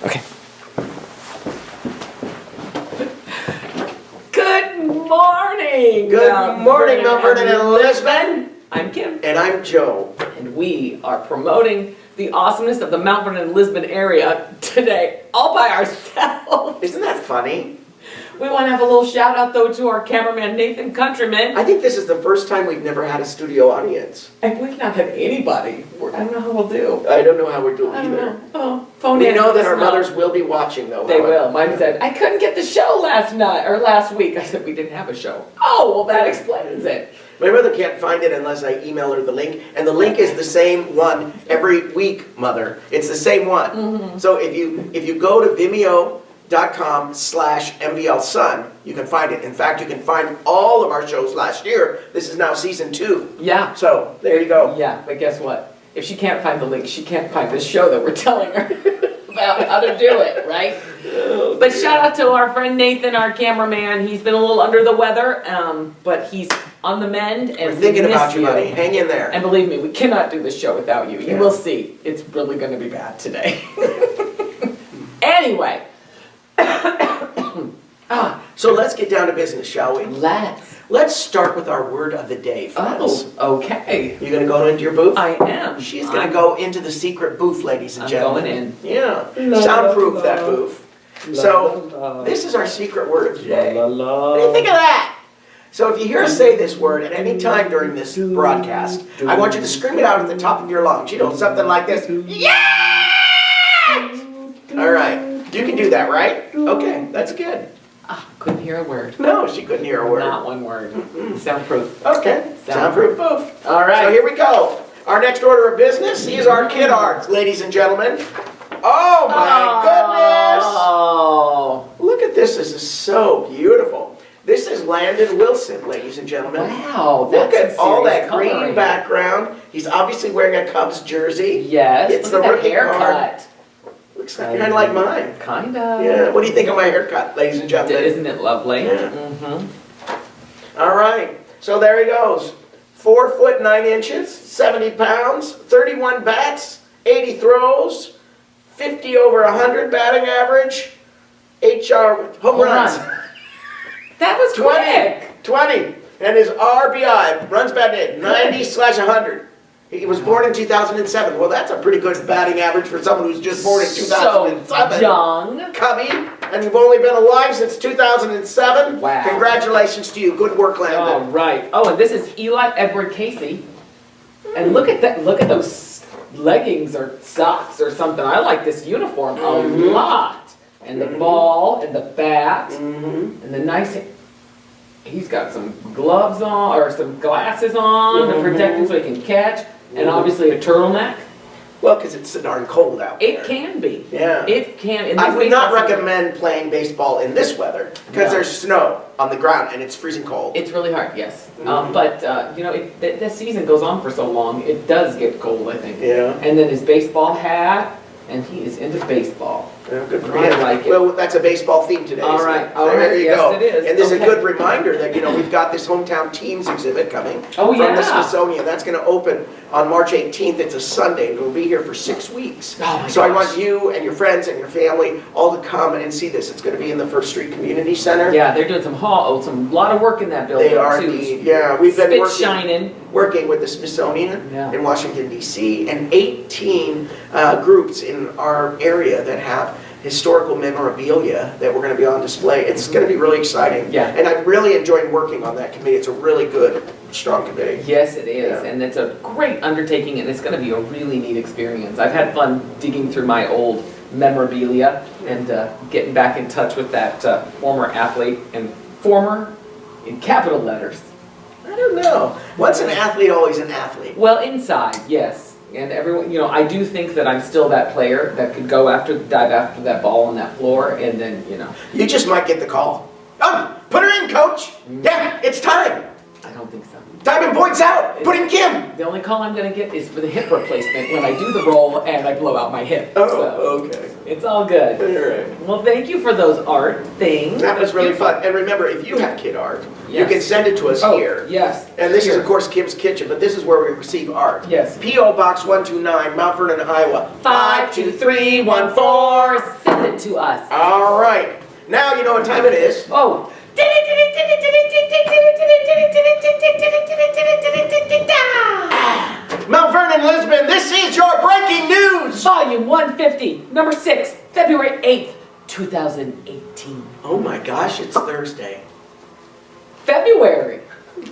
Okay. Good morning. Good morning, Mount Vernon and Lisbon. I'm Kim. And I'm Joe. And we are promoting the awesomeness of the Mount Vernon and Lisbon area today, all by ourselves. Isn't that funny? We want to have a little shout out though to our cameraman Nathan Countryman. I think this is the first time we've never had a studio audience. And we've not had anybody. I don't know how we'll do. I don't know how we're doing I don't either. know. Oh, phone We in. know that our Let us mothers will be watching though. They will. Mine said, I couldn't get the show last week. I said, we didn't have a show. Oh, well that explains it. My mother can't find it unless I email her the link. And the link is the same one every week, Mother. It's the same one. Mm-hmm. So if you go to Vimeo.com/MVLSun, you can find it. In fact, you can find all of our shows last year. This is now season 2. Yeah. So there you go. Yeah, but guess what? If she can't find the link, she can't find this show that we're telling her about how to do it, right? Oh, But shout out to our friend Nathan, our cameraman. He's been a little under the weather, but he's on the mend. And We're thinking we miss about you, buddy. Hang in there. And believe me, we cannot do this show without you. You Yeah. will see. It's really going to be bad today. Anyway. So let's get down to business, shall we? Let's start with our word of the day, friends. Oh, okay. You gonna go into your booth? I am. She's gonna go into the secret booth, ladies and I'm gentlemen. going in. Yeah. La, Soundproof la, that la. booth. La, So la, la. this is our secret word of the day. La, la, la. What do you think of that? So if you hear us say this word at any time during this broadcast, I want you to scream it out at the top of your lungs. You know, something like this. Yeah! All right. You can do that, right? Okay, that's good. Couldn't hear a word. No, she couldn't hear a word. Not one word. Soundproof. Okay, soundproof booth. All right. So here we go. Our next order of business is our kid art, ladies and gentlemen. Oh my Oh. goodness! Look at this. This is so beautiful. This is Landon Wilson, ladies and gentlemen. Wow. Look That's at all that coloring. green background. He's obviously wearing a Cubs jersey. Yes. It's Look the at rookie that card. haircut. Looks like kind of like mine. Kind of. Yeah. What do you think of my haircut, ladies and gentlemen? Isn't it lovely? Yeah. Mm-hmm. All right, so there he goes. 4 foot 9 inches, 70 pounds, 31 bats, 80 throws, 50 over 100 batting average, 8 home runs. That was 20, quick. 20, and his RBI, runs batted in, 90/100. He was born in 2007. Well, that's a pretty good batting average for someone who's just born in 2007. So young. Cubby, and you've only been alive since 2007. Wow. Congratulations to you. Good work, Landon. All right. Oh, and this is Eli Edward Casey. And look at that. Look at those leggings or socks or something. I like this uniform a lot. And the ball and the bat and the nice. He's got some gloves on or some glasses on to protect him so he can catch. And obviously a turtleneck. Well, because it's so darn cold out there. It can be. Yeah. It can. In I this would not baseball season, recommend playing baseball in this weather because No. there's snow on the ground and it's freezing cold. It's really hard, yes. But, you know, this season goes on for so long, it does get cold, I think. Yeah. And then his baseball hat, and he is into baseball. Yeah, good for I him. like it. Well, that's a baseball theme today. All isn't right, it? all There right, you yes, go. it is. And this is a Okay. good reminder that, you know, we've got this hometown teams exhibit coming Oh, from the yeah. Smithsonian. That's going to open on March 18th. It's a Sunday. It'll be here for 6 weeks. Oh, my So I gosh. want you and your friends and your family all to come and see this. It's going to be in the First Street Community Center. Yeah, they're doing some lot of work in that building, They are too. indeed. Yeah, we've been Spit working. shining. Working with the Smithsonian Yeah. in Washington, D.C., and 18 groups in our area that have historical memorabilia that we're going to be on display. It's going to be really exciting. Yeah. And I'm really enjoying working on that committee. It's a really good, strong committee. Yes, it is, Yeah. and it's a great undertaking, and it's going to be a really neat experience. I've had fun digging through my old memorabilia and getting back in touch with that former athlete, and former in capital letters. I don't know. Once an athlete, always an athlete. Well, inside, yes. And everyone, you know, I do think that I'm still that player that could go dive after that ball on that floor, and then, you know. You just might get the call. Oh, put her in, coach. Yeah, it's time. I don't think so. Diamond points out. Put in Kim. The only call I'm going to get is for the hip replacement when I do the roll and I blow out my hip. Oh, So, okay. it's all good. All right. Well, thank you for those art things. That was really fun. And remember, if you have kid art, you can send it to us here. Yes. And this is, of course, Kim's Kitchen, but this is where we receive art. Yes. P.O. Box 129, Mount Vernon, Iowa. 52314. Send it to us. All right. Now you know what time it is. Oh. Mount Vernon-Lisbon, this is your breaking news. Volume 150, number 6, February 8th, 2018. Oh my gosh, it's Thursday. February.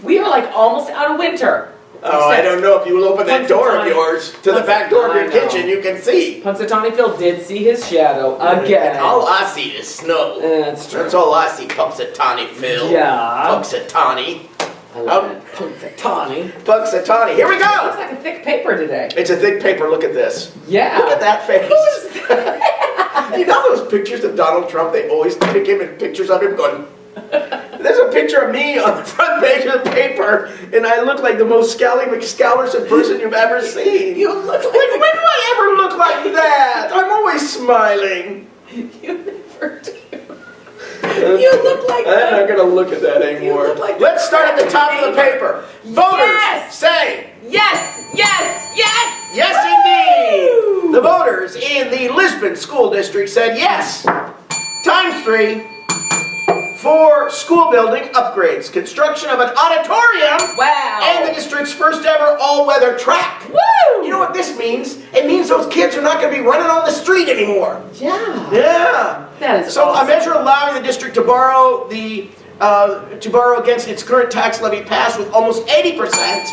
We are like almost out of winter. Oh, I don't know if you will open that door of yours to the back door of your kitchen, you can see. Punxsutawney Phil did see his shadow again. All I see is snow. That's true. That's all I see, Punxsutawney Phil. Yeah. Punxsutawney. I love it. Punxsutawney. Punxsutawney. Here we It looks go. like a thick paper today. It's a thick paper. Look at this. Yeah. Look at that face. Who's that? You know those pictures of Donald Trump? They always pick him in pictures of him going. There's a picture of me on the front page of the paper, and I look like the most scally McScallerson person you've ever seen. You look like When do I ever look like that? I'm always smiling. You never do. You look like I'm not going to look at that anymore. look like Let's start at the top of the paper. Voters, Yes! say Yes! Yes! Yes! yes indeed. The voters in the Lisbon School District said yes. Times 3 for school building upgrades, construction of an auditorium, Wow! and the district's first ever all-weather track. Woo! You know what this means? It means those kids are not going to be running on the street anymore. Yeah. Yeah. That is So awesome. a measure allowing the district to borrow against its current tax levy passed with almost 80%.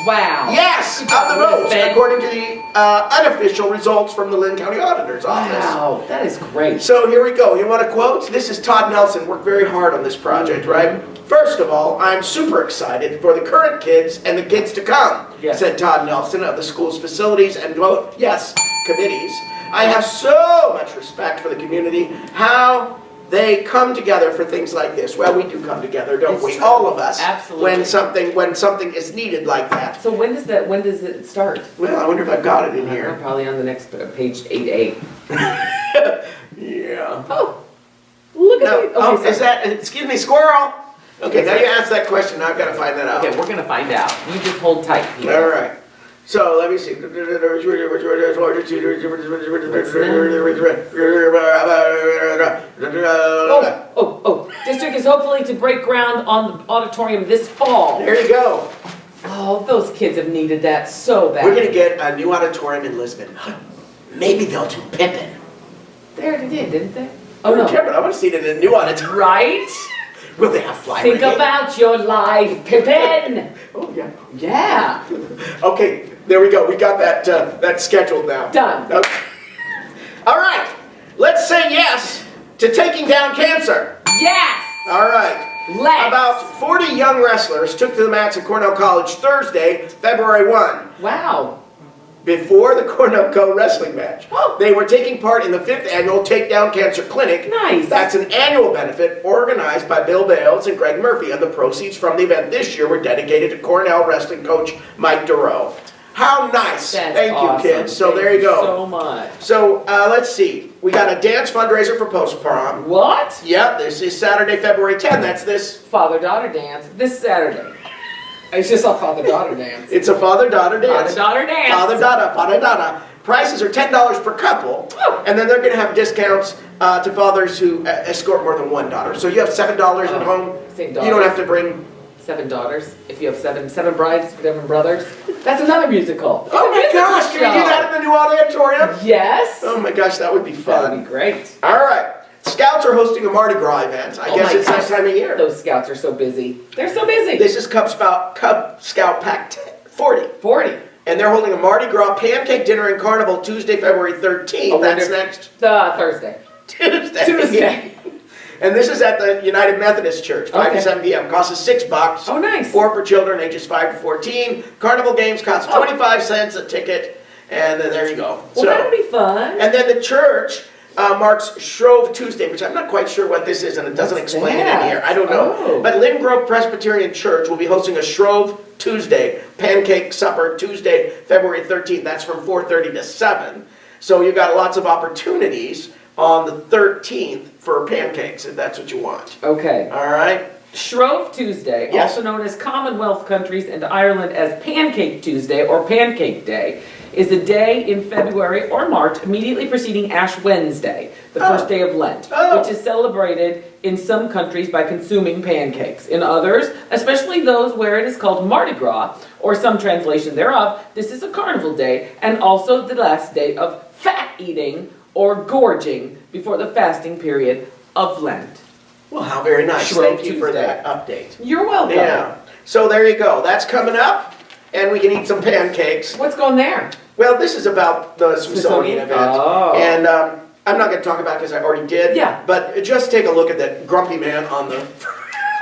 Wow. Yes, of the votes, Lisbon. according to the unofficial results from the Lynn County Auditor's Office. Wow. That is great. So here we go. You want a quote? This is Todd Nelson. Worked very hard on this project, right? First of all, I'm super excited for the current kids and the kids to come, Yes. said Todd Nelson of the school's facilities and committees. I have so much respect for the community, how they come together for things like this. Well, we do come together, don't It's we? true. All of us. Absolutely. When something is needed like that. So when does it start? Well, I wonder if I've got it in here. Probably on the next page 88. Yeah. Oh. Look at No. it. Oh, Okay, is that? Excuse me, squirrel. Okay, now you asked that question. Now I've got to find that out. Okay, we're gonna find out. You just hold tight, people. All right. So let me see. Oh. District is hopefully to break ground on the auditorium this fall. There you go. Oh, those kids have needed that so bad. We're gonna get a new auditorium in Lisbon. Maybe they'll do Pippin. They already did, didn't they? Oh no. Pippin, I want to see it in a new auditorium. Right? Will they have fly Think brigade? about your life, Pippin. Oh yeah. Yeah. Okay, there we go. We got that scheduled now. Done. Okay. All right. Let's say yes to taking down cancer. Yes. All right. Let's. About 40 young wrestlers took to the mats at Cornell College Thursday, February 1, Wow. before the Cornell Co wrestling match. Oh. They were taking part in the 5th annual Take Down Cancer Clinic. Nice. That's an annual benefit organized by Bill Bales and Greg Murphy, and the proceeds from the event this year were dedicated to Cornell wrestling coach Mike Duro. How nice. That's Thank awesome. you, kids. So Thank there you go. So much. So let's see. We got a dance fundraiser for post-prom. What? Yep, this is Saturday, February 10th. That's this. Father-daughter dance this Saturday. I just saw father-daughter dance. It's a father-daughter dance. Father-daughter dance. Father-daughter. Prices are $10 per couple, Oh. and then they're going to have discounts to fathers who escort more than one daughter. So you have $7 at home. Same You daughter. don't have to bring. 7 daughters. If you have seven brides, 7 brothers. That's another musical. It's Oh a my musical gosh! Can we do show. that in the new auditorium? Yes. Oh my gosh, that would be That would fun. be great. All right. Scouts are hosting a Mardi Gras event. I Oh guess my it's that gosh. time of year. Those scouts are so busy. They're so busy. This is Cub Scout Pack 40. 40. And they're holding a Mardi Gras pancake dinner and carnival Tuesday, February 13th. Oh, That's wonder- next Thursday. Tuesday. Tuesday. And this is at the United Methodist Church, 5 Okay. to 7 p.m. Costs us $6. Oh, nice. 4 for children ages 5 to 14. Carnival games cost 25 cents a ticket. And then there you go. Well, that'll be fun. And then the church marks Shrove Tuesday, which I'm not quite sure what this is, and it doesn't explain it in that? here. I don't know. Oh. But Lynn Grove Presbyterian Church will be hosting a Shrove Tuesday, pancake supper, Tuesday, February 13th. That's from 4:30 to 7. So you've got lots of opportunities on the 13th for pancakes, if that's what you want. Okay. All right? Shrove Tuesday, Yes. also known as Commonwealth countries and Ireland as Pancake Tuesday or Pancake Day, is a day in February or March immediately preceding Ash Wednesday, the first day of Lent, which is celebrated in some countries by consuming pancakes. In others, especially those where it is called Mardi Gras, or some translation thereof, this is a carnival day and also the last day of fat eating or gorging before the fasting period of Lent. Well, how very nice. Shrove Thank you for Tuesday. that update. You're welcome. Yeah. So there you go. That's coming up, and we can eat some pancakes. What's going there? Well, this is about the Smithsonian event. Oh. And I'm not going to talk about it because I already did. Yeah. But just take a look at that grumpy man on the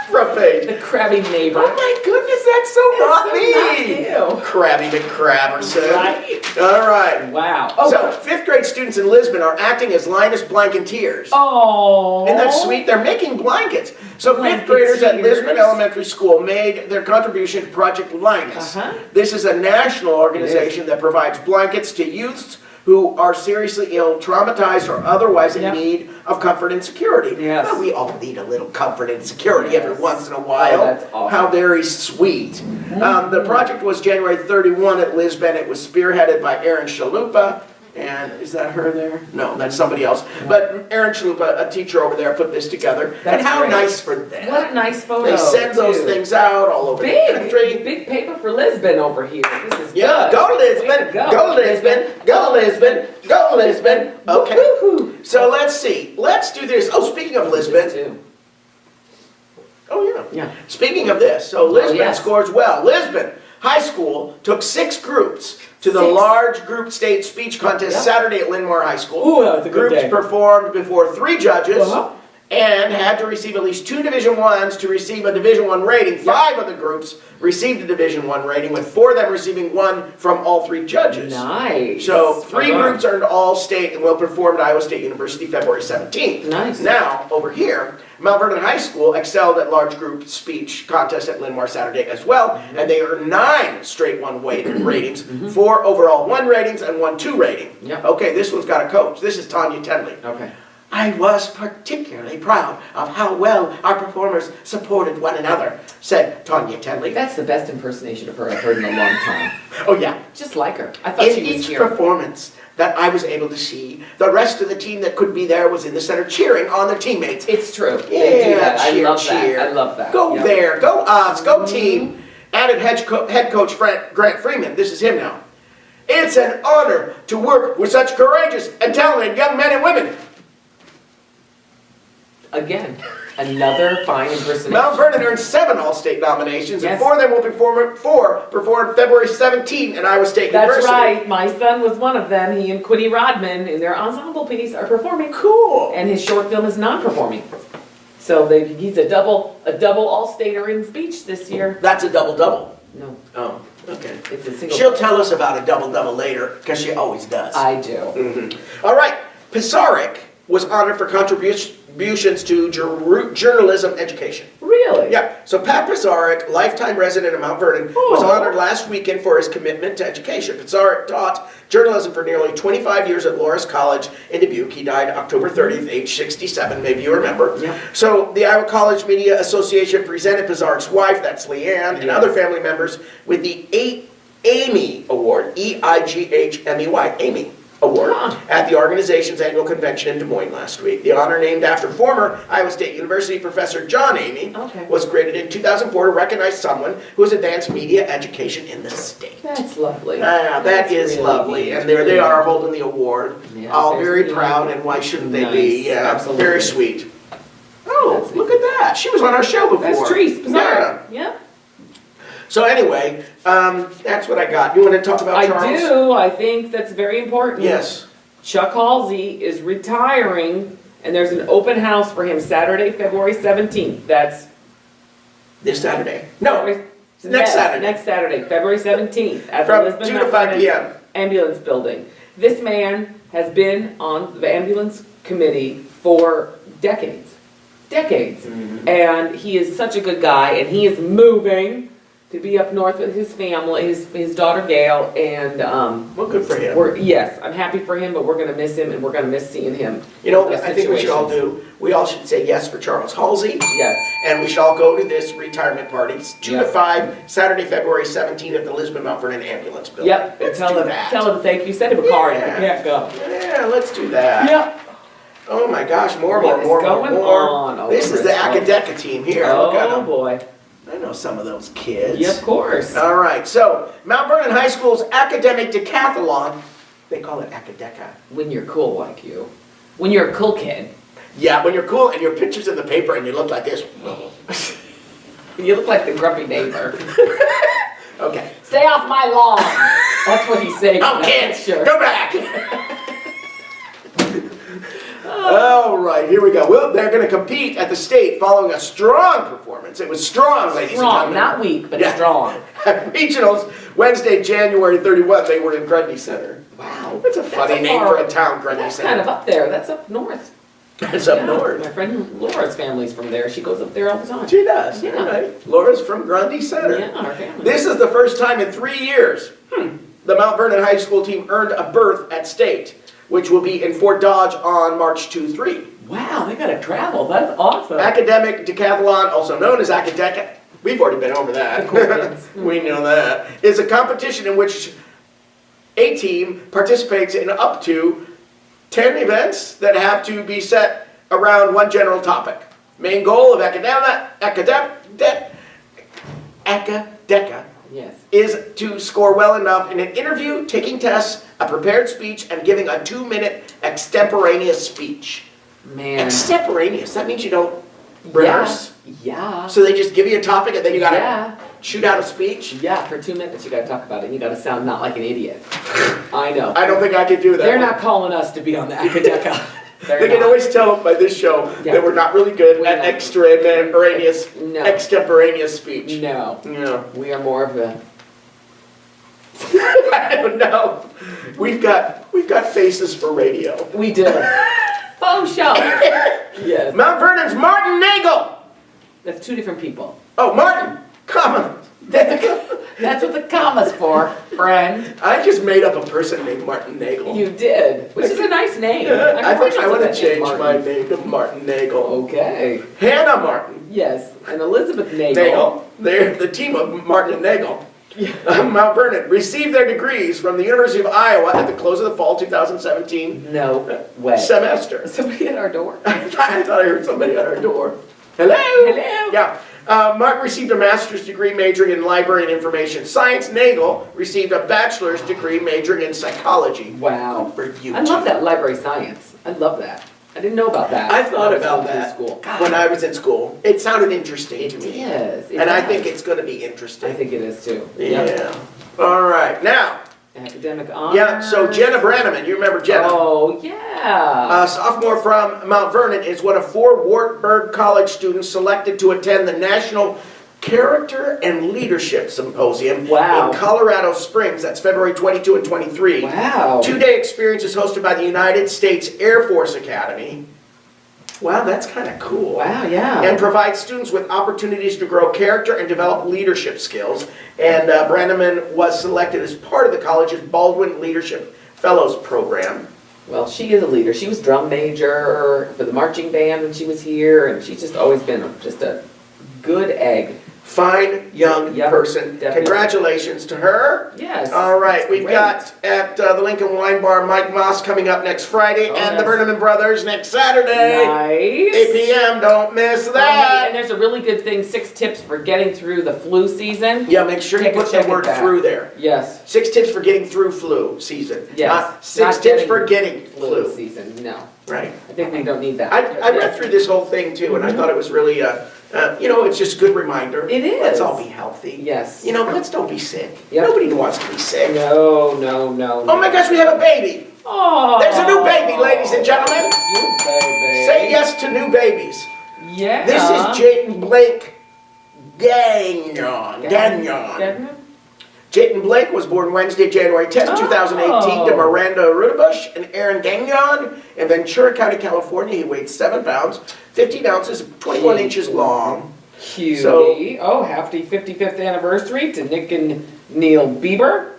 front page. The crabby neighbor. Oh my goodness, that's so not me. Not you. Crabby McCrabberson. Right. All right. Wow. Oh, So, fifth grade students in Lisbon are acting as Linus Blanketeers. oh. Isn't that sweet? They're making blankets. So fifth graders at Lisbon Elementary School made their contribution to Project Linus. This is a national organization that provides blankets to youths who are seriously ill, traumatized, or otherwise in need of comfort and security. Yes. Well, we all need a little comfort and security Yes. every once in a while. Oh, that's awesome. How very sweet. The project was January 31 at Lisbon. It was spearheaded by Erin Chalupa. And is that her there? No, that's somebody else. But Erin Chalupa, a teacher over there, put this together. That's and how great. nice for them. What a nice photo. They send those too. things out all over the country. Big paper for Lisbon over here. This is Yeah, good. go Lisbon, Way to go Lisbon, go Lisbon, go Lisbon. Okay, Woo-hoo. so let's see. Let's do this. Oh, speaking of This Lisbon. too. Oh, yeah. Yeah. Speaking of this, so Lisbon yes. scores well. Lisbon High School took 6 groups to the 6. large group state speech contest Yep. Saturday at Lynmore High School. Ooh, that was a good Groups day. performed before 3 judges. Uh-huh. And had to receive at least 2 Division I's to receive a Division I rating. 5 of the groups received a Division I rating, with 4 of them receiving 1 from all 3 judges. Nice. So 3 Well done. groups earned All-State and will perform at Iowa State University February 17th. Nice. Now, over here, Mount Vernon High School excelled at large group speech contest at Lynmore Saturday as well, and they earned 9 straight 1 ratings, 4 overall 1 ratings, and 1 2 rating. Yep. Okay, this one's got a coach. This is Tanya Tenley. Okay. I was particularly proud of how well our performers supported one another, said Tanya Tenley. That's the best impersonation of her I've heard in a long time. Oh yeah. Just like her. I thought In she was each here. performance that I was able to see, the rest of the team that could be there was in the center cheering on their teammates. It's true. They do Yeah, that. cheer, I love cheer. that. I love that. Go Yep. there, go us, go team. Added head coach Grant Freeman. This is him now. It's an honor to work with such courageous and talented young men and women. Again, another fine impersonation. Mount Vernon earned 7 All-State nominations, and Yes. 4 of them will perform February 17 at Iowa State That's University. right. My son was one of them. He and Quinny Rodman in their ensemble piece are performing. Cool. And his short film is non-performing. So he's a double all-stater in speech this year. That's a double-double. No, Oh, okay. it's a single. She'll tell us about a double-double later, because she always does. I do. All right, Pizarnik was honored for contributions to journalism education. Really? Yeah, so Pat Pizarnik, lifetime resident of Mount Vernon, was Oh. honored last weekend for his commitment to education. Pizarnik taught journalism for nearly 25 years at Loras College in Dubuque. He died October 30th, age 67, maybe you remember. Yeah. So the Iowa College Media Association presented Pizarnik's wife, that's Leanne, and Yes. other family members with the Amy Award, EIGHMEY, Amy Award, Huh. at the organization's annual convention in Des Moines last week. The honor, named after former Iowa State University professor John Amy, Okay. was created in 2004 to recognize someone who has advanced media education in the state. That's lovely. That That's is really lovely, neat. and there they are holding the award. Yeah, All there's very the- proud, and why shouldn't they be? Nice, Yeah, absolutely. very sweet. Oh, That's look at that. She was on our show before. That's Treese. Yeah. Bizarre. Yeah. So anyway, that's what I got. You want to talk about I Charles? do. I think that's very important. Yes. Chuck Halsey is retiring, and there's an open house for him Saturday, February 17th. That's This Saturday. No, February- next Saturday. Next Saturday, February 17th, at the From Lisbon 2 to 5 Mount p.m. Ambulance Building. This man has been on the ambulance committee for decades. Decades. Mm-hmm. And he is such a good guy, and he is moving to be up north with his family, his daughter Gail, and Well, good for him. yes, I'm happy for him, but we're gonna miss him, and we're gonna miss seeing him. You know, in those I think we should all situations. we all should say yes for Charles Halsey. Yes, And we should all go to this retirement party. It's 2 to Yep. 5, Saturday, February 17th at the Lisbon Mount Vernon Ambulance Building. yep, and Let's tell do him, that. thank you, send him a card if Yeah. he can't go. Yeah, let's do that. Yep. Oh my gosh, more. What is going on over This is the Christmas? Academic team here. Look at Oh, them. boy. I know some of those kids. Yeah, of course. All right, so Mount Vernon High School's academic decathlon, they call it Acadeca. When you're cool like you. When you're a cool kid. Yeah, when you're cool and your picture's in the paper and you look like this. You look like the grumpy neighbor. Okay. Stay off my lawn. That's what he's saying. Oh, kids, Sure. go back. All right, here we go. Well, they're going to compete at the state following a strong performance. It was strong, ladies Strong, and not gentlemen. weak, but Yeah. strong. At regionals, Wednesday, January 31, they were in Grundy Center. Wow. That's a funny name for a town, Grundy That's Center. kind of up there. That's up north. It's up Yeah. north. My friend Laura's family's from there. She goes up there all the time. She does. Yeah. All right. Laura's from Grundy Center. Yeah, our family. This is the first time in 3 years the Mount Vernon High School team earned a berth at state, which will be in Fort Dodge on March 2-3. Wow, they gotta travel. That's awesome. Academic decathlon, also known as Acadeca, we've already been over that. Accordions. We know that. Is a competition in which a team participates in up to 10 events that have to be set around one general topic. Main goal of Acadeca Yes. is to score well enough in an interview, taking tests, a prepared speech, and giving a 2-minute extemporaneous speech. Man. Extemporaneous, that means you don't rehearse. Yeah. So they just give you a topic and then you gotta Yeah. shoot out a speech? Yeah, for 2 minutes you gotta talk about it. You gotta sound not like an idiot. I know. I don't think I could do that. They're one. not calling us to be on the Acadeca. They can always tell by this show Yeah. that we're not really good We at know. extemporaneous speech. No. No. We are more of a. I don't know. We've got faces for radio. We do. Faux show. Yes. Mount Vernon's Martin Nagel. That's two different people. Oh, Martin, comma. That's what the comma's for, friend. I just made up a person named Martin Nagel. You did, which is a nice name. I think I want to that name, change Martin. my name to Martin Nagel. Okay. Hannah Martin Yes, and Elizabeth Nagel. Nagel. They're the team of Martin and Nagel. Mount Vernon received their degrees from the University of Iowa at the close of the fall 2017 No way. semester. Somebody at our door. I thought I heard somebody at our door. Hello? Hello. Yeah. Mark received a master's degree majoring in library and information science. Nagel received a bachelor's degree majoring in psychology. Wow. Good for you. I love that library science. I love that. I didn't know about that. I thought when was about going through that school. when I was in school. It sounded interesting to me. Yes. And I think it's going to be I interesting. think it is too. Yeah. Yep. All right. Now, Academic honors. yeah, so Jenna Branneman, you remember Jenna? Oh, yeah. A sophomore from Mount Vernon is one of 4 Wartburg College students selected to attend the National Character and Leadership Symposium Wow. in Colorado Springs. That's February 22 and 23. Wow. 2-day experience is hosted by the United States Air Force Academy. Wow, that's kind of cool. Wow, yeah. And provides students with opportunities to grow character and develop leadership skills. And Branneman was selected as part of the college's Baldwin Leadership Fellows Program. Well, she is a leader. She was drum major for the marching band when she was here, and she's just always been just a good egg. Fine young Yep, person. definitely. Congratulations to her. Yes. All right, we've Great. got at the Lincoln Wine Bar Mike Moss coming up next Friday, Oh, and the nice. Branneman Brothers next Saturday. Nice. 8 p.m. Don't miss And that. there's a really good thing, 6 tips for getting through the flu season. Yeah, make sure you Take a put the check at word that. through there. Yes. 6 tips for getting through flu season. Yes. Not 6 Not tips for getting Flu flu. season, no. Right. I think we don't need that. I read through this whole thing too, and I thought it was really, it's just a good reminder. It is. Let's all be healthy. Yes. Let's don't be sick. Yep. Nobody wants to be sick. No. Oh my gosh, we have a baby. Oh. There's a new baby, ladies and gentlemen. New baby. Say yes to new babies. Yeah. This is Jayden Blake Gagnon. Gagnon? Jayden Blake was born Wednesday, January 10th, 2018 to Oh. Miranda Rudabush and Aaron Gagnon in Ventura County, California. He weighed 7 pounds, 15 ounces, 21 Gee. inches long. Cutie. So- Happy 55th anniversary to Nick and Neil Bieber.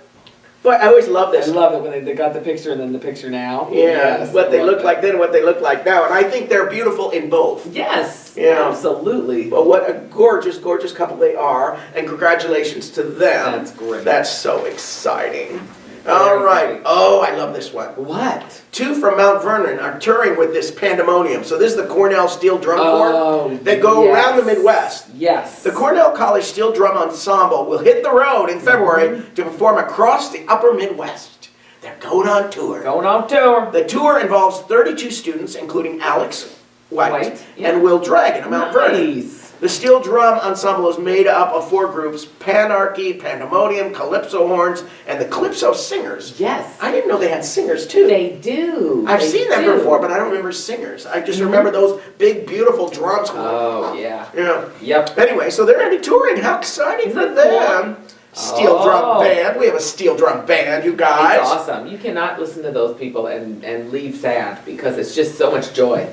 Boy, I always love I this. love it when they got the picture and then the picture now. Yeah, Yes, what I they love look it. like then and what they look like now. And I think they're beautiful in both. Yes, Yeah. absolutely. But what a gorgeous, gorgeous couple they are. And congratulations to them. That's great. That's so exciting. Very All right. great. Oh, I love this one. What? 2 from Mount Vernon are touring with this Pandemonium. So this is the Cornell Steel Drum Corps that go around the Midwest. Yes. The Cornell College Steel Drum Ensemble will hit the road in February to perform across the upper Midwest. They're going on tour. Going on tour. The tour involves 32 students, including Alex White, yeah. and Will Dragon of Mount Vernon. Nice. The Steel Drum Ensemble is made up of 4 groups: Panarchy, Pandemonium, Calypso Horns, and the Calypso Singers. Yes. I didn't know they had singers too. They do. I've They seen them do. before, but I don't remember singers. I just remember those big, beautiful drums. Oh, yeah. Yeah. Yep. Anyway, so they're going to be touring. How exciting for Isn't that them. Steel drum Oh. band. We have a steel drum band, you It's guys. awesome. You cannot listen to those people and leave sad because it's just so much joy.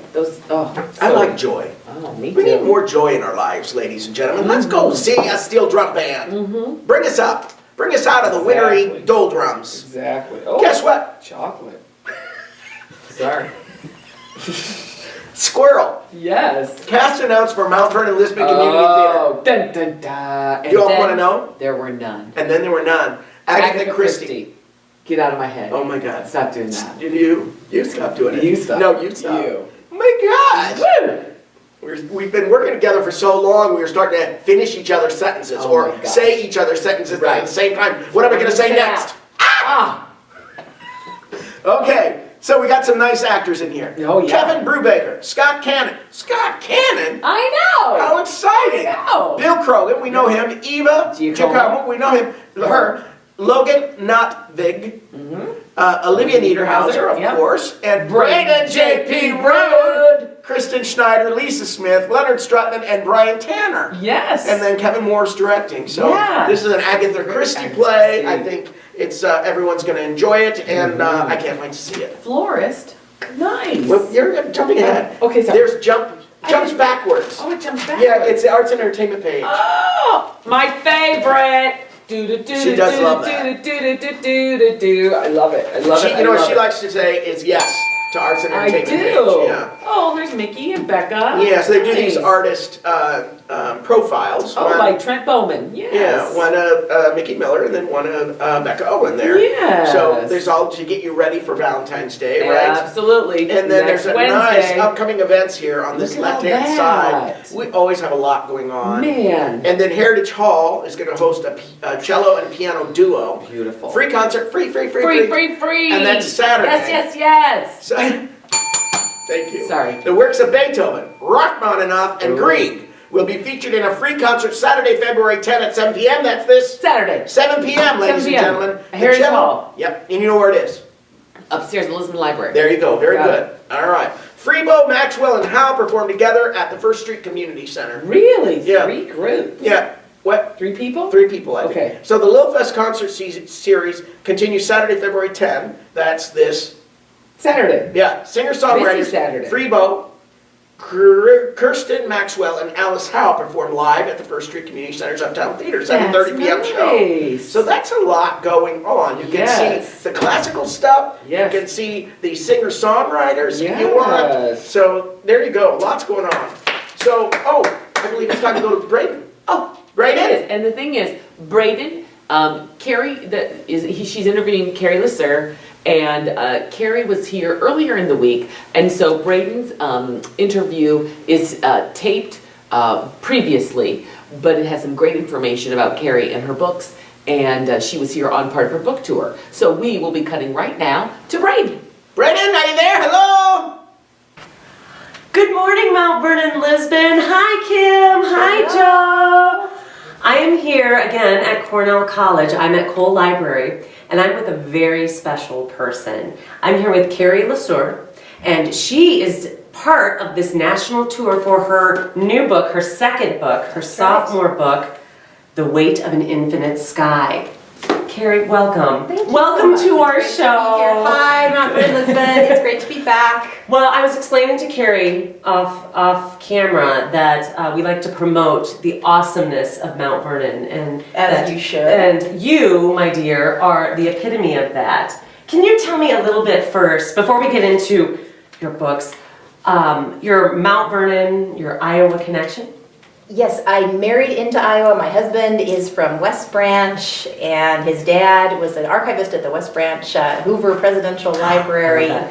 I like joy. Oh, me We need too. more joy in our lives, ladies and gentlemen. Let's go see a steel drum band. Mm-hmm. Bring us up. Bring us out of the wintry Exactly. doldrums. Exactly. Oh, Guess what? chocolate. Sorry. Squirrel. Yes. Cast announced for Mount Vernon-Lisbon Community Oh, dun, dun, dun. Theater. You all And want to then know? There were none. And then there were none. Agatha Christie. Get out of my head. Oh my God. Stop doing that. You stop doing it. You stop. No, you stop. You. Oh my gosh. Woo! We've been working together for so long, we were starting to finish each other's sentences Oh or my gosh. say each other's sentences Right. at the same time. What am I going to say next? Ah! Okay, so we got some nice actors in here. Oh, yeah. Kevin Brubaker, Scott Cannon. Scott Cannon? I know! How exciting! I know. Bill Krogan, we know him. Eva Giacomo. Giacomo, we know him. Her. Logan Notvig. Olivia Niederhauser, of Yep. course. And Brayden Brayden J.P. Rude. Kristen Schneider, Lisa Smith, Leonard Strutman, and Brian Tanner. Yes. And then Kevin Morris directing. So Yeah. this is an Agatha Christie Agatha play. Christie. I think it's everyone's going to enjoy it, and I can't wait to see it. Florist. Nice. Well, you're jumping ahead. Okay, sorry. There's jumps backwards. Oh, it jumps back. Yeah, it's the arts and entertainment page. Oh, my favorite. She does love that. I love it. I love it. You know I what love she it. likes to say is yes to arts and I entertainment do. page. Yeah. Oh, there's Mickey and Becca. Yeah, so they do these Nice. artist profiles. Oh, One- like Trent Bowman. Yes. Yeah, one of Mickey Miller and then one of Becca Owen there. Yes. So there's all to get you ready for Valentine's Day, right? Absolutely. And then Next there's a Wednesday. nice upcoming events here on this Look at all left-hand that. side. We always have a lot going on. Man. And then Heritage Hall is going to host a cello and piano duo. Beautiful. Free concert, free. Free. And that's Saturday. Yes. So, thank you. Sorry. The works of Beethoven, Rachmaninoff, and Ooh. Grieg will be featured in a free concert Saturday, February 10 at 7 p.m. That's this Saturday. 7 p.m., ladies 7 and p.m. gentlemen. At Heritage cello- Hall. Yep, and you know where it is. Upstairs in the Lisbon Library. There you go. Very Got good. All right. Freebo, Maxwell, and Howe perform together at the First Street Community Center. Really? Yeah. 3 groups? Yeah. What? 3 people? 3 people, I think. Okay. So the Lil Fest concert series continues Saturday, February 10. That's this. Saturday. Yeah. Singer-songwriters This is Saturday. Freebo, Kirsten Maxwell, and Alice Howe perform live at the First Street Community Center's Uptown Theater, 7:30 p.m. show. Nice. So that's a lot going on. You can Yes. see the classical stuff. Yes. You can see the singer-songwriters if you want. Yes. So there you go. Lots going on. So, I believe it's time to go to Braden. Oh, Braden? it is. And the thing is, Braden, Carrie, she's interviewing Carrie Lasser, and Carrie was here earlier in the week, and so Braden's interview is taped previously, but it has some great information about Carrie and her books, and she was here on part of her book tour. So we will be cutting right now to Braden. Braden, are you there? Hello? Good morning, Mount Vernon-Lisbon. Hi, Kim. Hi, Joe. I am here again at Cornell College. I'm at Cole Library, and I'm with a very special person. I'm here with Carrie Lasser, and she is part of this national tour for her new book, her second book, her sophomore book, The Weight of an Infinite Sky. Carrie, welcome. Thank you Welcome so to much. our It's great to be here. show. Hi, Mount Vernon-Lisbon. It's great to be back. Well, I was explaining to Carrie off camera that we like to promote the awesomeness of Mount Vernon, and As you should. And you, my dear, are the epitome of that. Can you tell me a little bit first, before we get into your books, your Mount Vernon, your Iowa connection? Yes, I married into Iowa. My husband is from West Branch, and his dad was an archivist at the West Branch Hoover Presidential Library. Okay.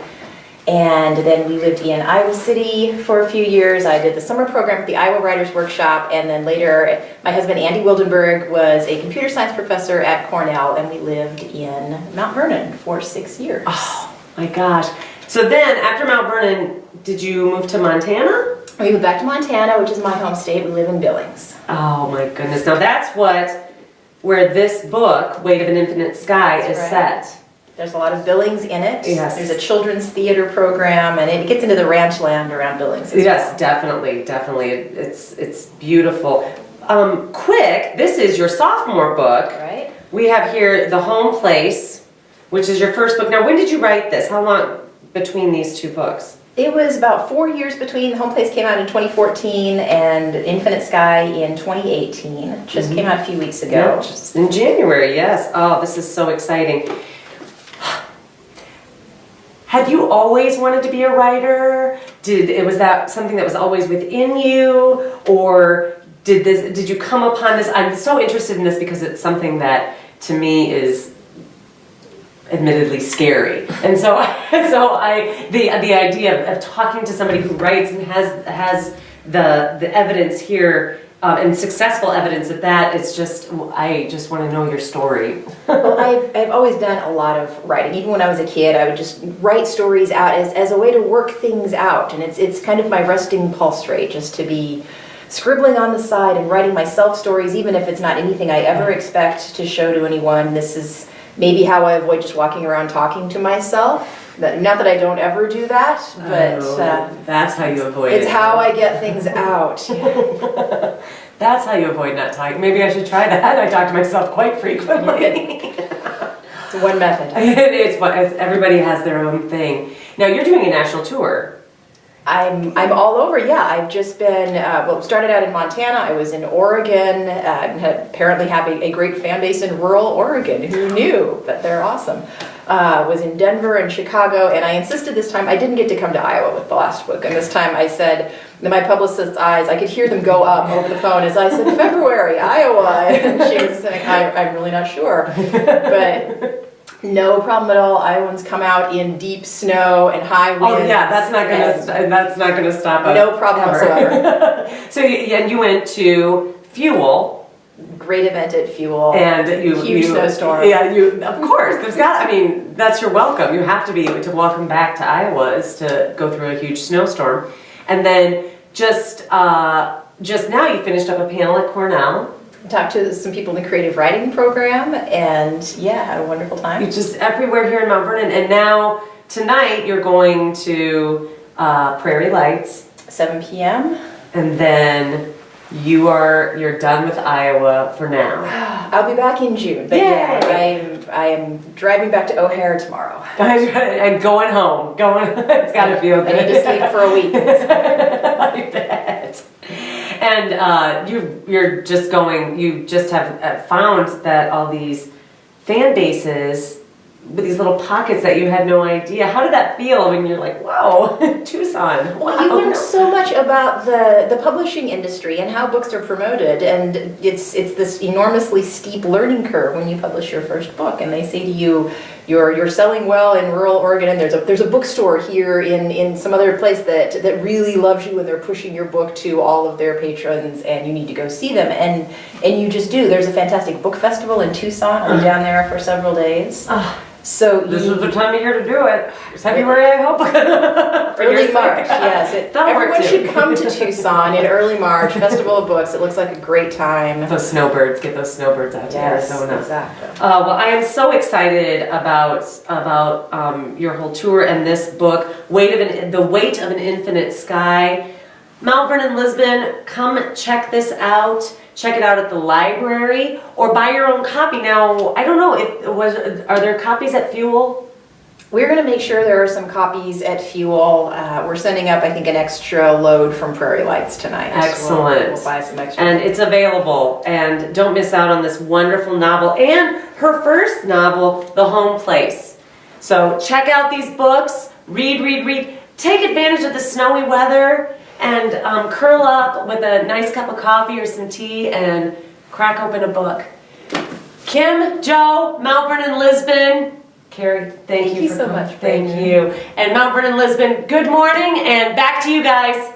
And then we lived in Iowa City for a few years. I did the summer program at the Iowa Writers Workshop, and then later my husband Andy Wildenberg was a computer science professor at Cornell, and we lived in Mount Vernon for 6 years. Oh my gosh. So then, after Mount Vernon, did you move to Montana? We moved back to Montana, which is my home state. We live in Billings. Oh my goodness. Now that's where this book, Weight of an Infinite Sky, That's is right. set. There's a lot of Billings in it. Yes. There's a children's theater program, and it gets into the ranch land around Billings as Yes, well. definitely. It's beautiful. Quick, this is your sophomore book. Right? We have here The Home Place, which is your first book. Now, when did you write this? How long between these two books? It was about 4 years between. The Home Place came out in 2014 and Infinite Sky in 2018. It just came out a few weeks ago. Yeah, just in January, yes. Oh, this is so exciting. Had you always wanted to be a writer? Was that something that was always within you, or did you come upon this? I'm so interested in this because it's something that to me is admittedly scary, and so the idea of talking to somebody who writes and has the evidence here. And successful evidence of that, I just want to know your story. Well, I've always done a lot of writing. Even when I was a kid, I would just write stories out as a way to work things out. And it's kind of my resting pulse rate, just to be scribbling on the side and writing myself stories, even if it's not anything I ever expect to show to anyone. This is maybe how I avoid just walking around talking to myself. Not that I don't ever do that, but That's how you avoid it. it's how I get things out. That's how you avoid not talking. Maybe I should try that. I talk to myself quite frequently. It's one method. Everybody has their own thing. Now you're doing a national tour. I'm all over, yeah. I've just been, started out in Montana. I was in Oregon, apparently have a great fan base in rural Oregon. Who knew? But they're awesome. Was in Denver and Chicago, and I insisted this time, I didn't get to come to Iowa with the last book, and this time I said, my publicist's eyes, I could hear them go up over the phone as I said, February, Iowa, and she was saying, I'm really not sure. But no problem at all. Iowans come out in deep snow and high winds. Oh yeah, that's not gonna stop us. No problem whatsoever. So you went to Fuel. Great event at Fuel. And huge snowstorm. Yeah, of course. That's your welcome. You have to welcome back to Iowa is to go through a huge snowstorm. And then just now you finished up a panel at Cornell. Talked to some people in the creative writing program, and yeah, had a wonderful time. You're just everywhere here in Mount Vernon. And now tonight you're going to Prairie Lights. 7 p.m. And then you're done with Iowa for now. I'll be back in June, but yeah, I am driving back to O'Hare tomorrow. And going home. It's got to feel good. I need to sleep for a week. I bet. And you just have found that all these fan bases with these little pockets that you had no idea. How did that feel when you're like, wow, Tucson? Wow. Well, you learn so much about the publishing industry and how books are promoted, and it's this enormously steep learning curve when you publish your first book, and they say to you, you're selling well in rural Oregon, and there's a bookstore here in some other place that really loves you, and they're pushing your book to all of their patrons, and you need to go see them, and you just do. There's a fantastic book festival in Tucson. I'll be down there for several days. So this is the time of year to do it. February, I hope. Early March, yes. Everyone should come to Tucson in early March. Festival of Books. It looks like a great time. Those snowbirds, get those snowbirds out to Arizona. Exactly. Well, I am so excited about your whole tour and this book, The Weight of an Infinite Sky. Mount Vernon-Lisbon, come check this out. check it out at the library or buy your own copy. Now, I don't know, are there copies at Fuel? We're going to make sure there are some copies at Fuel. We're sending up, I think, an extra load from Prairie Lights tonight. Excellent. We'll buy some extra. And it's available. And don't miss out on this wonderful novel and her first novel, The Home Place. So check out these books, read. Take advantage of the snowy weather and curl up with a nice cup of coffee or some tea and crack open a book. Kim, Joe, Mount Vernon-Lisbon, Carrie, thank you so much. Thank you. And Mount Vernon-Lisbon, good morning, and back to you guys.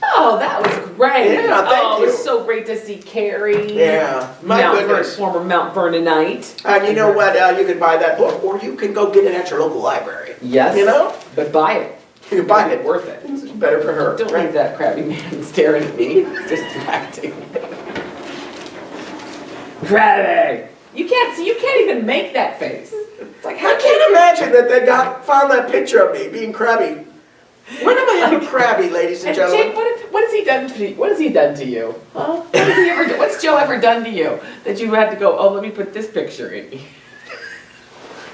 Oh, that was great. Yeah, thank It was you. so great to see Carrie. Yeah, my goodness. Former Mount Vernonite. And you know what? You can buy that book, or you can go get it at your local library. Yes. You know? But buy it. You can buy it. Worth it. It's better for her. Don't right? leave that crabby man staring at me. It's distracting. Crabby! You can't even make that face. It's like, I can't imagine that they found that picture of me being crabby. When am I ever crabby, ladies and And gentlemen? Jake, what has he done to you? What has he done to you? Huh? What has he ever what's Joe ever done to you that you had to go, oh, let me put this picture in?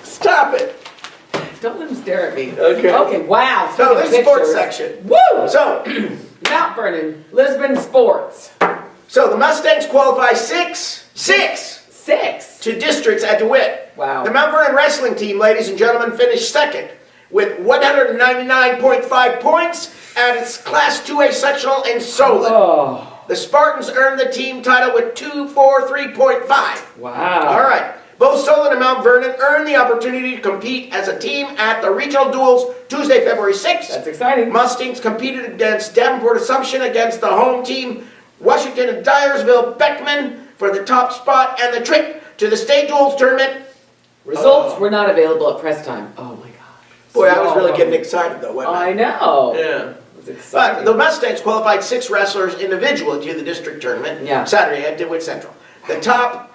Stop it. Don't let him stare at me. Okay. Okay, wow. So speaking of this sports pictures. section. Woo! So, Mount Vernon, Lisbon sports. so the Mustangs qualify six 6. to districts at DeWitt. Wow. The Mount Vernon wrestling team, ladies and gentlemen, finished second with 199.5 points at its Class 2A sectional in Solon. Oh, The Spartans earned the team title with 243.5. wow. All right. Both Solon and Mount Vernon earned the opportunity to compete as a team at the regional duels Tuesday, February 6th. That's exciting. Mustangs competed against Davenport Assumption against the home team, Washington and Dyersville Beckman for the top spot and the trip to the state duels tournament. Results were not available at press time. Oh my God. Boy, I was really getting excited though, wasn't I? I know. Yeah. It was But exciting. the Mustangs qualified 6 wrestlers individually to the district tournament Yeah. Saturday at DeWitt Central. The top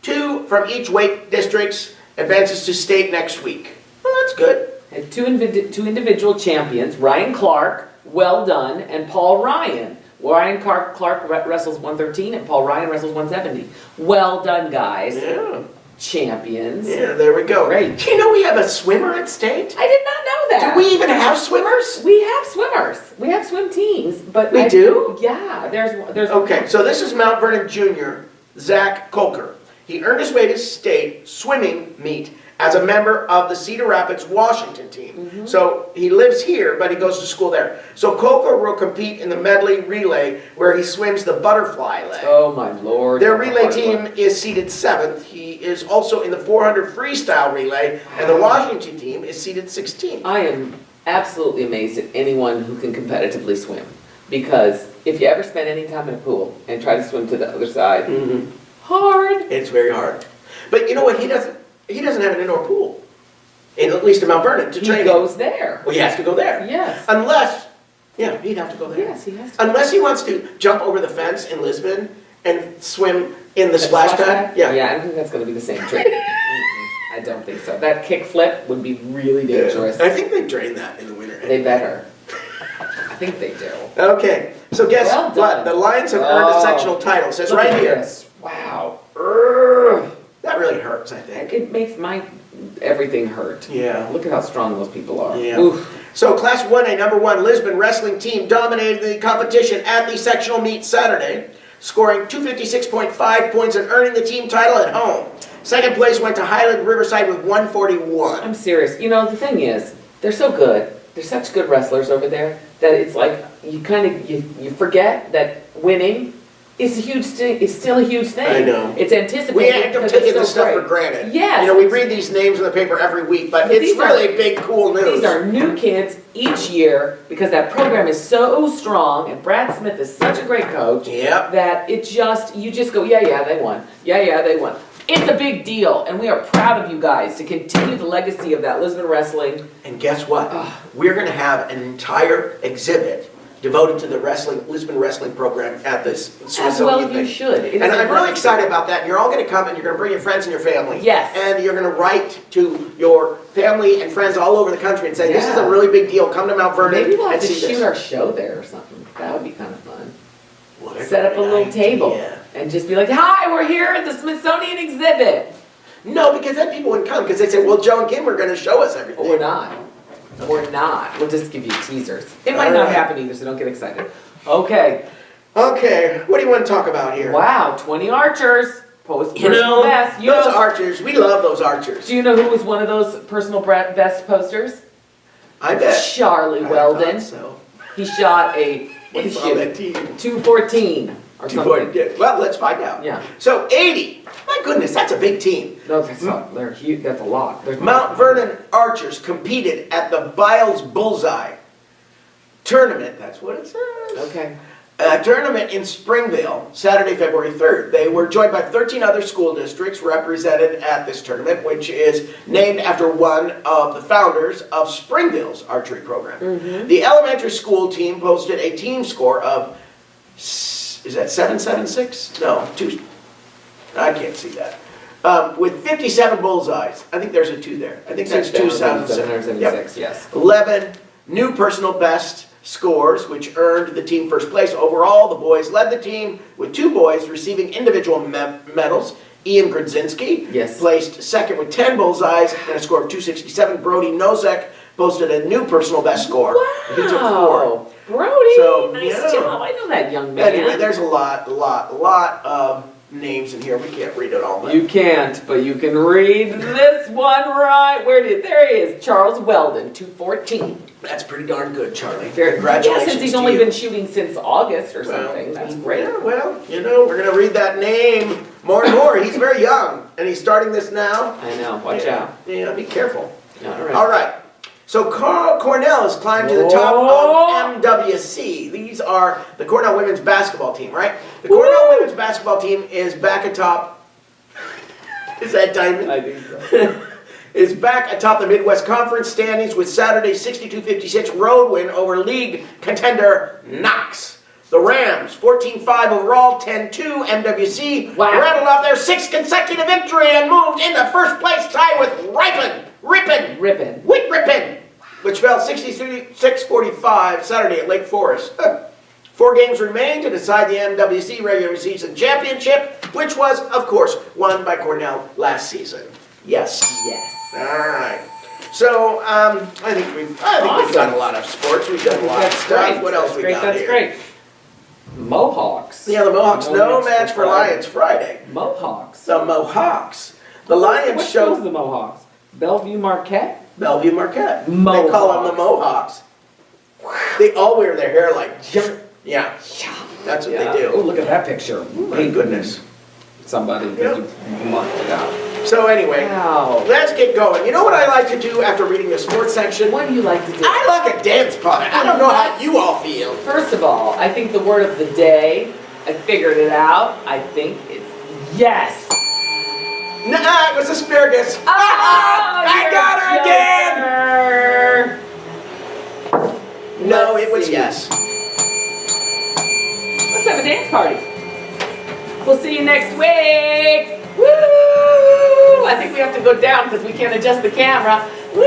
2 from each weight districts advances to state next week. Well, that's good. And two individual champions, Ryan Clark, well done, and Paul Ryan. Ryan Clark wrestles 113 and Paul Ryan wrestles 170. Well done, guys. Yeah. Champions. Yeah, there we go. Great. Do you know we have a swimmer at state? I did not know that. Do we even have swimmers? We have swimmers. We have swim teams, but We do? Yeah, there's Okay, so this is Mount Vernon Jr., Zach Coker. He earned his way to state swimming meet as a member of the Cedar Rapids, Washington team. So he lives here, but he goes to school there. So Coker will compete in the medley relay where he swims the butterfly leg. Oh my Lord. Their that's a relay hard team one. is seated 7th. He is also in the 400 freestyle relay, and the Washington team is seated 16th. I am absolutely amazed at anyone who can competitively swim, because if you ever spend any time in a pool and try to swim to the other side, hard. It's very hard. But you know what? He doesn't have an indoor pool, at least in Mount Vernon, to He train. goes there. Well, he has to go there. Yes. Unless, yeah, he'd have to go there. Yes, he has to. Unless he wants to jump over the fence in Lisbon and swim in the splash pad. Yeah. Yeah, I don't think that's going to be the same trick. I don't think so. That kick flip would be really dangerous. I think they drain that in the winter. They better. I think they do. Okay, so guess Well what? done. The Lions have earned a Oh. sectional title. It says Look right at here. this. Wow. Urgh. That really hurts, I think. It makes everything hurt. Yeah. Look at how strong those people are. Yeah. Oof. So Class 1A number 1 Lisbon wrestling team dominated the competition at the sectional meet Saturday, scoring 256.5 points and earning the team title at home. Second place went to Highland Riverside with 141. I'm serious. You know, the thing is, they're so good. They're such good wrestlers over there that it's like you kind of you forget that winning is still a huge thing. I know. It's anticipated. We end up because taking it's this so stuff great. for granted. Yes. You know, we read these names in the paper every week, but it's these are- really big, cool news. These are new kids each year because that program is so strong and Brad Smith is such a great coach Yep. that you just go, yeah, they won. Yeah, they won. It's a big deal, and we are proud of you guys to continue the legacy of that Lisbon wrestling. And guess what? We're going to have an entire exhibit devoted to the Lisbon wrestling program at this As Smithsonian well as thing. you should. It is And a I'm really legacy. excited about that. You're all going to come and you're going to bring your friends and your family. Yes. And you're going to write to your family and friends all over the country and say, this is a Yeah. really big deal. Come to Mount Vernon Maybe we'll have and to see shoot this. our show there or something. That would be kind of fun. set up a little table idea. and just be like, hi, we're here at the Smithsonian exhibit. No, because then people wouldn't come, because they'd say, well, Joe and Kim are gonna show us everything. We're not. We're not. We'll just give you teasers. It might All not right. happen either, so don't get excited. Okay. Okay, what do you want to talk about here? Wow, 20 archers. Post You personal know, best. those archers, we love those archers. Do you know who was one of those personal best posters? I bet. Charlie I Weldon. thought so. He shot a, what did He's he on that shoot? team. 214 or something. Well, let's find out. Yeah. So 80. My goodness, that's a big team. No, that's not, they're huge, that's a lot. Mount Vernon archers competed at the Biles Bullseye tournament. That's what it says. Okay. A tournament in Springville, Saturday, February 3rd. They were joined by 13 other school districts represented at this tournament, which is named after one of the founders of Springville's archery program. The elementary school team posted a team score of, is that 776? No, 2, I can't see that. With 57 bullseyes. I think there's a 2 there. I think that's 277. Yep. Yes. 11 new personal best scores, which earned the team first place. Overall, the boys led the team, with 2 boys receiving individual medals. Ian Grodzinski Yes. placed second with 10 bullseyes and a score of 267. Brody Nosek posted a new personal best score. He took 4. Wow. Brody, So, nice yeah. job. I know that young man. Anyway, there's a lot of names in here. We can't read it all. But You can't, but you can read this one right. There he is. Charles Weldon, 214. that's pretty darn good, Charlie. Yeah, Congratulations since he's to only you. been shooting since August or Well, something. That's great. Yeah, well, you know, we're going to read that name more and more. He's very young, and he's starting this now. I know. Watch Yeah. out. Yeah, be careful. All right. All right. So Cornell has climbed to the top of MWC. These are the Cornell women's basketball team, right? The Cornell women's basketball team is back atop. Is that Diamond? I think so. Is back atop the Midwest Conference standings with Saturday's 62-56 road win over league contender Knox. The Rams, 14-5 overall, 10-2 MWC, Wow. rattled off their 6th consecutive victory and moved into first place, tied with Rippin'. Ripon, which fell 66-45 Saturday at Lake Forest. 4 games remain to decide the MWC regular season championship, which was, of course, won by Cornell last season. Yes. Yes. All right. So I think we've done a lot of sports. We've done a lot of That's stuff. great. What else That's we great. got That's here? great. Mohawks. Yeah, the Mohawks. No match for Lions Friday. Mohawks. The Mohawks. The Lions What show shows the Mohawks? Bellevue Marquette? Bellevue Marquette. They Mohawks. call them the Mohawks. They all wear their hair like, yeah, that's what Yeah. they Oh, do. look at that picture. My goodness. Somebody Yeah. marked it out. So anyway, Wow. let's get going. You know what I like to do after reading the sports section? What do you like to do? I like a dance party. I don't know how you all feel. First of all, I think the word of the day, I figured it out. I think it's yes. Nah, it was asparagus. I got her again. No, it was yes. Let's have a dance party. We'll see you next week. Woo! I think we have to go down because we can't adjust the camera. Woo!